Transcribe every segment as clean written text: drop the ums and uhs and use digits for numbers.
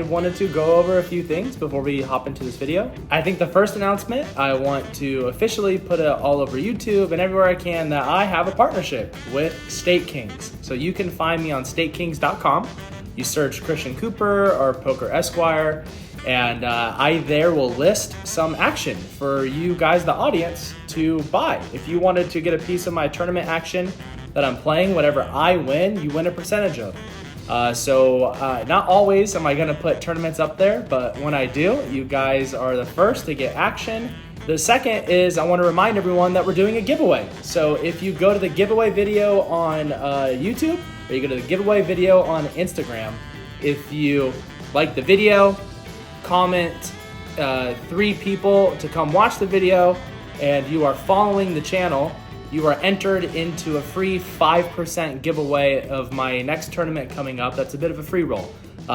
wanted to go over a few things before we hop into this video. I think the first announcement, I want to officially put it all over YouTube and everywhere I can that I have a partnership with Stake Kings. So you can find me on stakekings.com. You search Christian Cooper or Poker Esquire, and I there will list some action for you guys, the audience, to buy. If you wanted to get a piece of my tournament action that I'm playing, whatever I win, you win a percentage of. Not always am I gonna put tournaments up there, but when I do, you guys are the first to get action. The second is I wanna remind everyone that we're doing a giveaway. So if you go to the giveaway video on YouTube, or you go to the giveaway video on Instagram, if you like the video, comment 3 people to come watch the video, and you are following the channel, you are entered into a free 5% giveaway of my next tournament coming up. That's a bit of a free roll.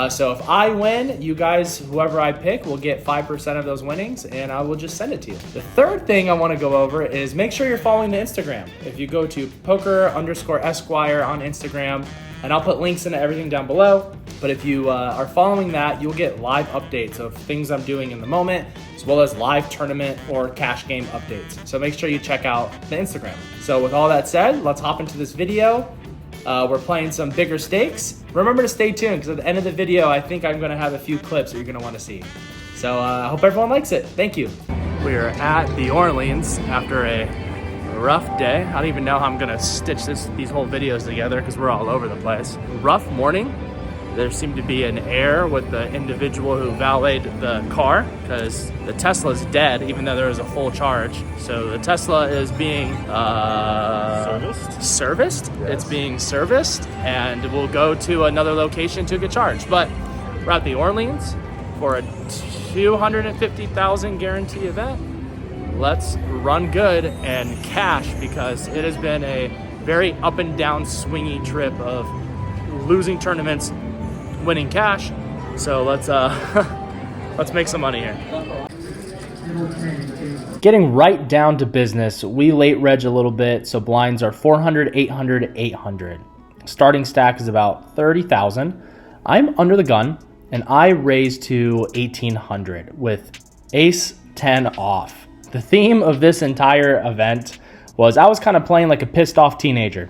So if I win, you guys, whoever I pick, will get 5% of those winnings, and I will just send it to you. The third thing I want to go over is make sure you're following the Instagram. If you go to poker_esquire on Instagram, and I'll put links into everything down below, but if you are following that, you'll get live updates of things I'm doing in the moment, as well as live tournament or cash game updates. So make sure you check out the Instagram. So with all that said, let's hop into this video. We're playing some bigger stakes. Remember to stay tuned, because at the end of the video, I think I'm gonna have a few clips that you're gonna wanna see. So I hope everyone likes it. Thank you. We are at the Orleans after a rough day. I don't even know how I'm gonna stitch these whole videos together because we're all over the place. Rough morning. There seemed to be an error with the individual who valeted the car because the Tesla is dead, even though there was a full charge. So the Tesla is being serviced. Yes. It's being serviced, and we'll go to another location to get charged. But we're at the Orleans for a 250,000 guarantee event. Let's run good and cash, because it has been a very up and down swingy trip of losing tournaments, winning cash. So let's make some money here. Getting right down to business, we late reg a little bit, so blinds are 400, 800, 800. Starting stack is about 30,000. I'm under the gun, and I raise to 1,800 with ace 10 off. The theme of this entire event was I was kind of playing like a pissed off teenager,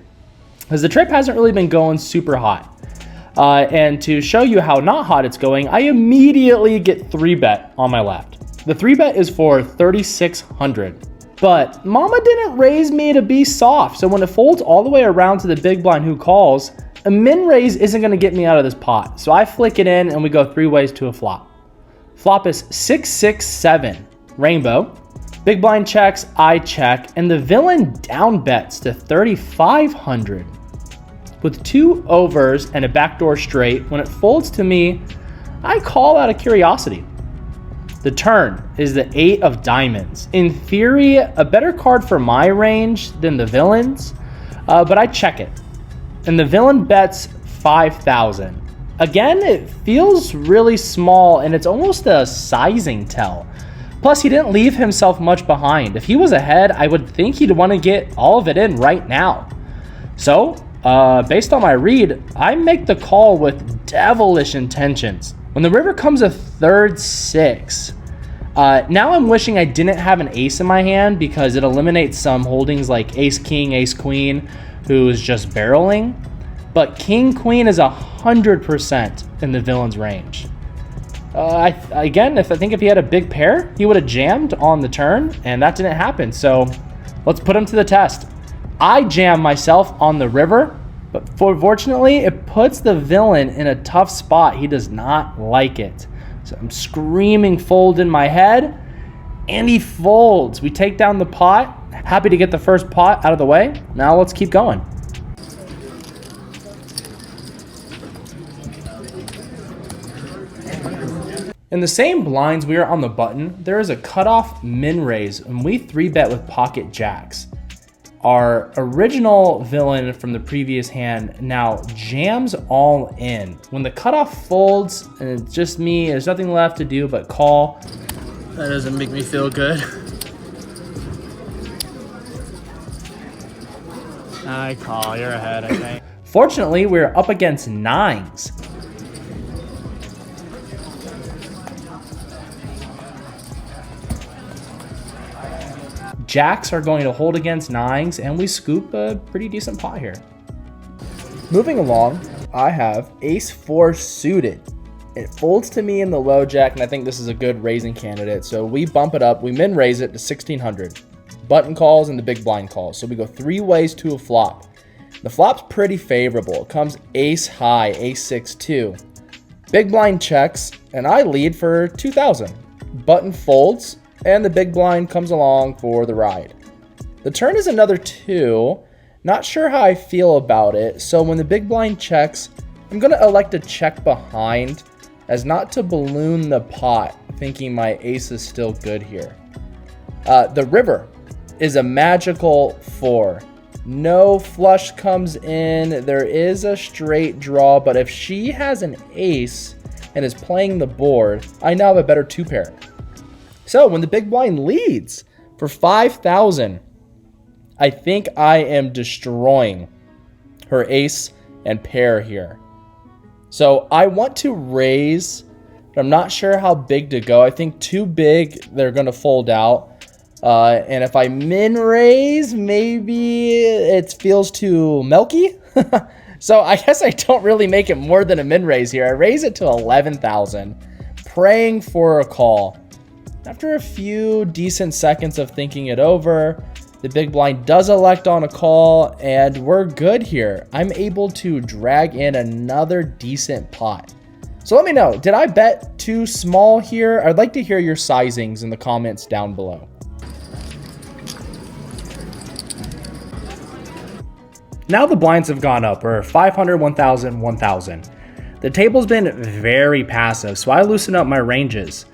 because the trip hasn't really been going super hot. And to show you how not hot it's going, I immediately get 3-bet on my left. The 3-bet is for 3,600, but mama didn't raise me to be soft. So when it folds all the way around to the big blind who calls, a min raise isn't gonna get me out of this pot. So I flick it in and we go 3 ways to a flop. Flop is 667, rainbow. Big blind checks, I check, and the villain down bets to 3,500. With 2 overs and a backdoor straight, when it folds to me, I call out of curiosity. The turn is the 8 of diamonds. In theory, a better card for my range than the villain's, but I check it. And the villain bets 5,000. Again, it feels really small, and it's almost a sizing tell. Plus, he didn't leave himself much behind. If he was ahead, I would think he'd want to get all of it in right now. So, based on my read, I make the call with devilish intentions. When the river comes a third 6, now I'm wishing I didn't have an ace in my hand, because it eliminates some holdings like ace king, ace queen, who is just barreling. But king queen is 100% in the villain's range. I think if he had a big pair, he would have jammed on the turn, and that didn't happen. So let's put him to the test. I jam myself on the river, but fortunately, it puts the villain in a tough spot. He does not like it. So I'm screaming fold in my head, and he folds. We take down the pot. Happy to get the first pot out of the way. Now let's keep going. In the same blinds we are on the button, there is a cutoff min raise, and we 3-bet with pocket jacks. Our original villain from the previous hand now jams all in. When the cutoff folds and it's just me, there's nothing left to do but call. That doesn't make me feel good. I call, you're ahead, I think. Fortunately, we're up against 9s. Jacks are going to hold against nines, and we scoop a pretty decent pot here. Moving along, I have ace 4 suited. It folds to me in the low jack, and I think this is a good raising candidate. So we bump it up, we min raise it to 1600. Button calls and the big blind calls. So we go 3 ways to a flop. The flop's pretty favorable. It comes ace high, ace 6-2. Big blind checks, and I lead for 2000. Button folds, and the big blind comes along for the ride. The turn is another 2. Not sure how I feel about it. So when the big blind checks, I'm going to elect to check behind as not to balloon the pot, thinking my ace is still good here. The river is a magical 4. No flush comes in. There is a straight draw, but if she has an ace and is playing the board, I now have a better 2-pair. So when the big blind leads for 5,000, I think I am destroying her ace and pair here. So I want to raise, but I'm not sure how big to go. I think too big, they're going to fold out. And if I min raise, maybe it feels too milky. So I guess I don't really make it more than a min raise here. I raise it to 11,000, praying for a call. After a few decent seconds of thinking it over, the big blind does elect on a call, and we're good here. I'm able to drag in another decent pot. So let me know, did I bet too small here? I'd like to hear your sizings in the comments down below. Now the blinds have gone up. We're 500, 1,000, 1,000. The table's been very passive, so I loosen up my ranges.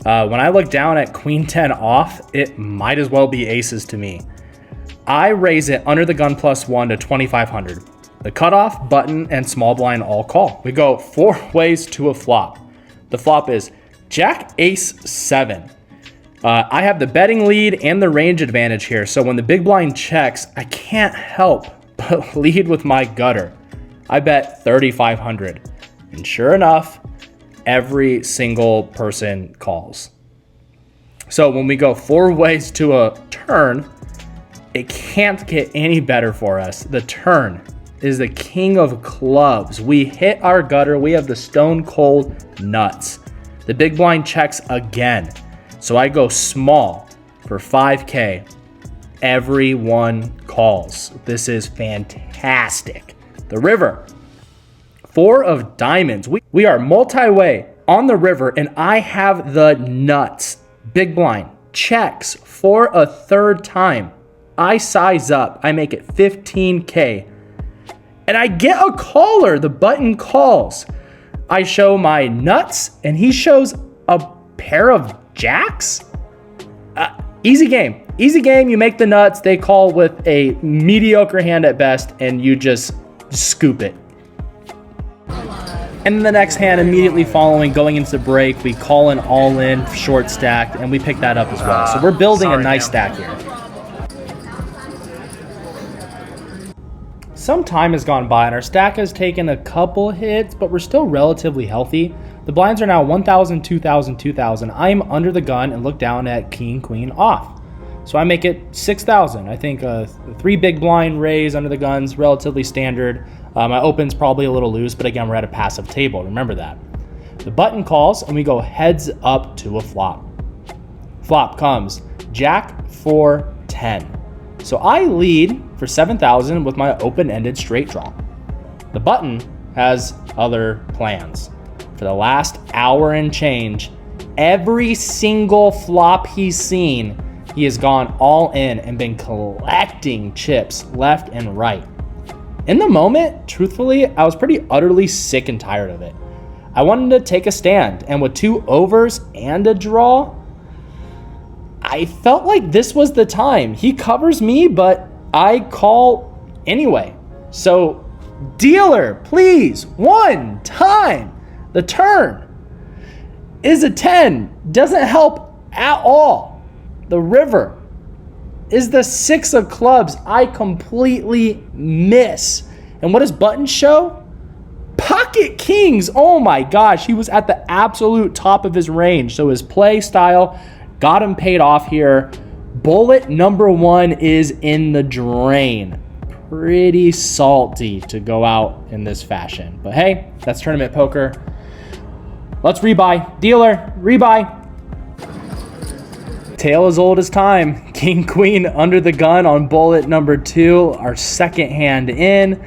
When I look down at queen 10 off, it might as well be aces to me. I raise it under the gun +1 to 2,500. The cutoff, button, and small blind all call. We go 4 ways to a flop. The flop is jack ace 7. I have the betting lead and the range advantage here, so when the big blind checks, I can't help but lead with my gutter. I bet 3,500. And sure enough, every single person calls. So when we go 4 ways to a turn, it can't get any better for us. The turn is the king of clubs. We hit our gutter. We have the stone cold nuts. The big blind checks again. So I go small for 5K. Everyone calls. This is fantastic. The river, 4 of diamonds. We are multi-way on the river, and I have the nuts. Big blind checks for a 3rd time. I size up. I make it 15K. And I get a caller. The button calls. I show my nuts, and he shows a pair of jacks. Easy game. Easy game. You make the nuts. They call with a mediocre hand at best, and you just scoop it. And then the next hand, immediately following, going into the break, we call an all-in short stacked, and we pick that up as well. So we're building a nice stack here. Some time has gone by and our stack has taken a couple hits, but we're still relatively healthy. The blinds are now 1,000, 2,000, 2,000. I am under the gun and look down at king, queen off. So I make it 6,000. I think a 3 big blind raise under the gun's relatively standard. My open's probably a little loose, but again, we're at a passive table. Remember that. The button calls and we go heads up to a flop. Flop comes jack 4, 10. So I lead for 7,000 with my open-ended straight draw. The button has other plans. For the last hour and change, every single flop he's seen, he has gone all in and been collecting chips left and right. In the moment, truthfully, I was pretty utterly sick and tired of it. I wanted to take a stand, and with 2 overs and a draw, I felt like this was the time. He covers me, but I call anyway. So, dealer, please, one time. The turn is a 10. Doesn't help at all. The river is the 6 of clubs. I completely miss. And what does button show? Pocket kings. Oh my gosh, he was at the absolute top of his range. So his play style got him paid off here. Bullet number 1 is in the drain. Pretty salty to go out in this fashion. But hey, that's tournament poker. Let's rebuy. Dealer, rebuy. Tale as old as time. King, queen under the gun on bullet number 2. Our second hand in.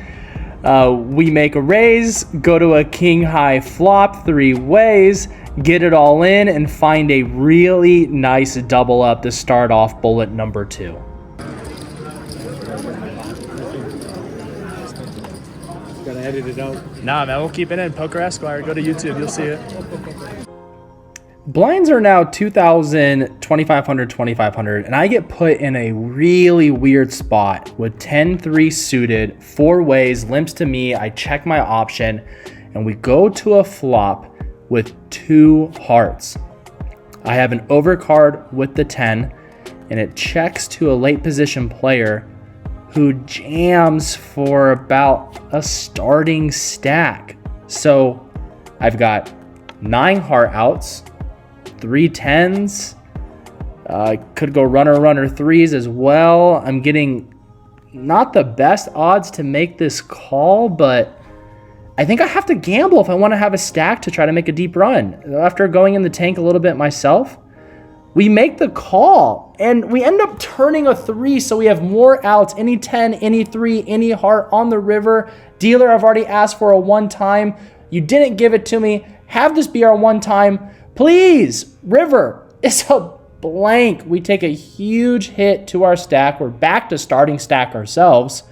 We make a raise, go to a king high flop 3 ways, get it all in, and find a really nice double up to start off bullet number 2. Gotta edit it out. Nah, man, we'll keep it in. Poker Esquire, go to YouTube, you'll see it. Blinds are now 2,000, 2,500, 2,500, and I get put in a really weird spot with 10-3 suited, 4 ways, limps to me. I check my option, and we go to a flop with 2 hearts. I have an overcard with the 10, and it checks to a late position player who jams for about a starting stack. So I've got 9 heart outs, 3 10s, could go runner 3s as well. I'm getting not the best odds to make this call, but I think I have to gamble if I want to have a stack to try to make a deep run. After going in the tank a little bit myself, we make the call and we end up turning a 3, so we have more outs. Any 10, any 3, any heart on the river. Dealer, I've already asked for a 1 time. You didn't give it to me. Have this be our 1 time. Please, river. It's a blank. We take a huge hit to our stack. We're back to starting stack ourselves.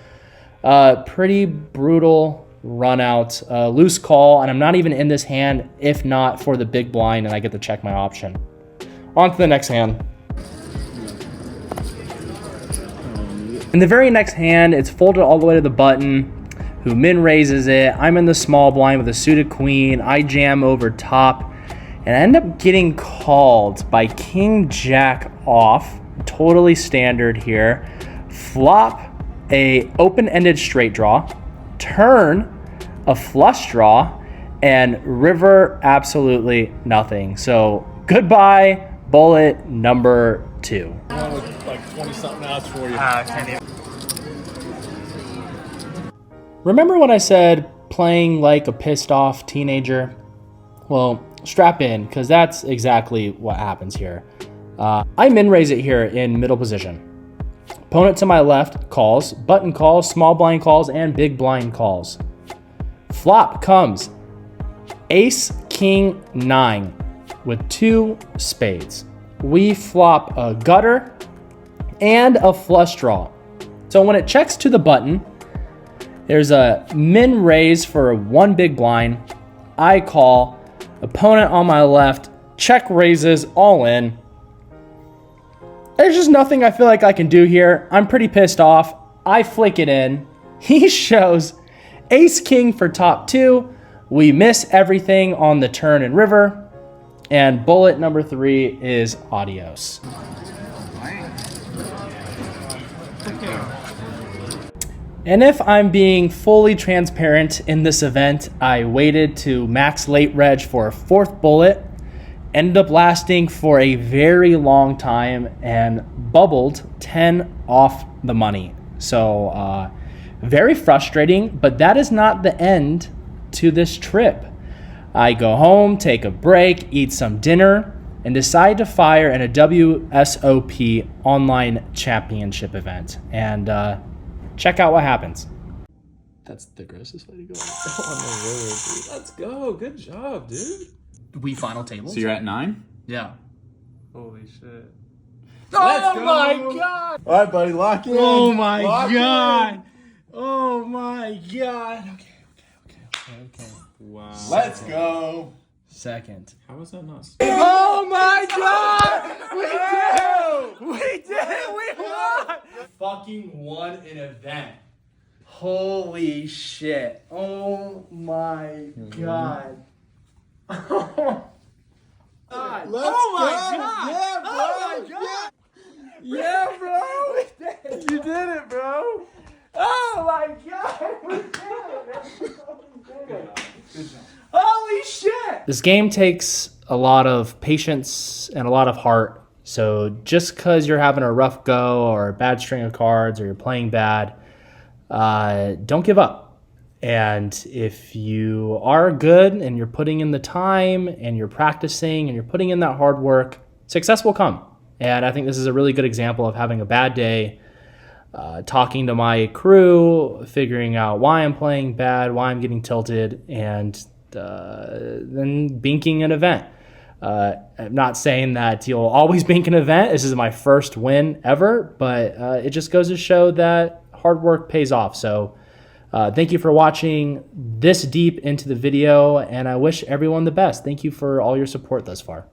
Pretty brutal run out, loose call, and I'm not even in this hand if not for the big blind, and I get to check my option. On to the next hand. In the very next hand, it's folded all the way to the button, who min raises it. I'm in the small blind with a suited queen. I jam over top, and I end up getting called by king jack off. Totally standard here. Flop a open-ended straight draw, turn a flush draw, and river absolutely nothing. So goodbye, bullet number 2. Like 20-something odds for you. Can't even. Remember when I said playing like a pissed off teenager? Well, strap in, because that's exactly what happens here. I min raise it here in middle position. Opponent to my left calls, button calls, small blind calls, and big blind calls. Flop comes ace, king, 9 with 2 spades. We flop a gutter and a flush draw. So when it checks to the button, there's a min raise for 1 big blind. I call. Opponent on my left, check raises, all in. There's just nothing I feel like I can do here. I'm pretty pissed off. I flick it in. He shows ace king for top 2. We miss everything on the turn and river. And bullet number 3 is adios. And if I'm being fully transparent in this event, I waited to max late reg for a 4th bullet, ended up lasting for a very long time, and bubbled 10 off the money. So very frustrating, but that is not the end to this trip. I go home, take a break, eat some dinner, and decide to fire in a WSOP online championship event. And check out what happens. That's the grossest way to go. On the river, dude. Let's go. Good job, dude. We final tables? So you're at 9? Yeah. Holy shit. Oh my god! All right, buddy. Lock in. Oh my Lock god! in. Oh my god! Okay. Wow. Let's go. Second. How is that not? Oh my god! We did it! We won! Fucking won an event. Holy shit. Oh my god. Oh god. Let's Oh my go. god. Yeah, bro. Oh my god. Yeah, bro. We did it. You did it, bro. Oh my god. We did it. Good job. Holy shit. This game takes a lot of patience and a lot of heart. So just because you're having a rough go or a bad string of cards or you're playing bad, don't give up. And if you are good and you're putting in the time and you're practicing and you're putting in that hard work, success will come. And I think this is a really good example of having a bad day, talking to my crew, figuring out why I'm playing bad, why I'm getting tilted, and then binking an event. I'm not saying that you'll always bink an event. This is my first win ever, but it just goes to show that hard work pays off. So thank you for watching this deep into the video, and I wish everyone the best. Thank you for all your support thus far.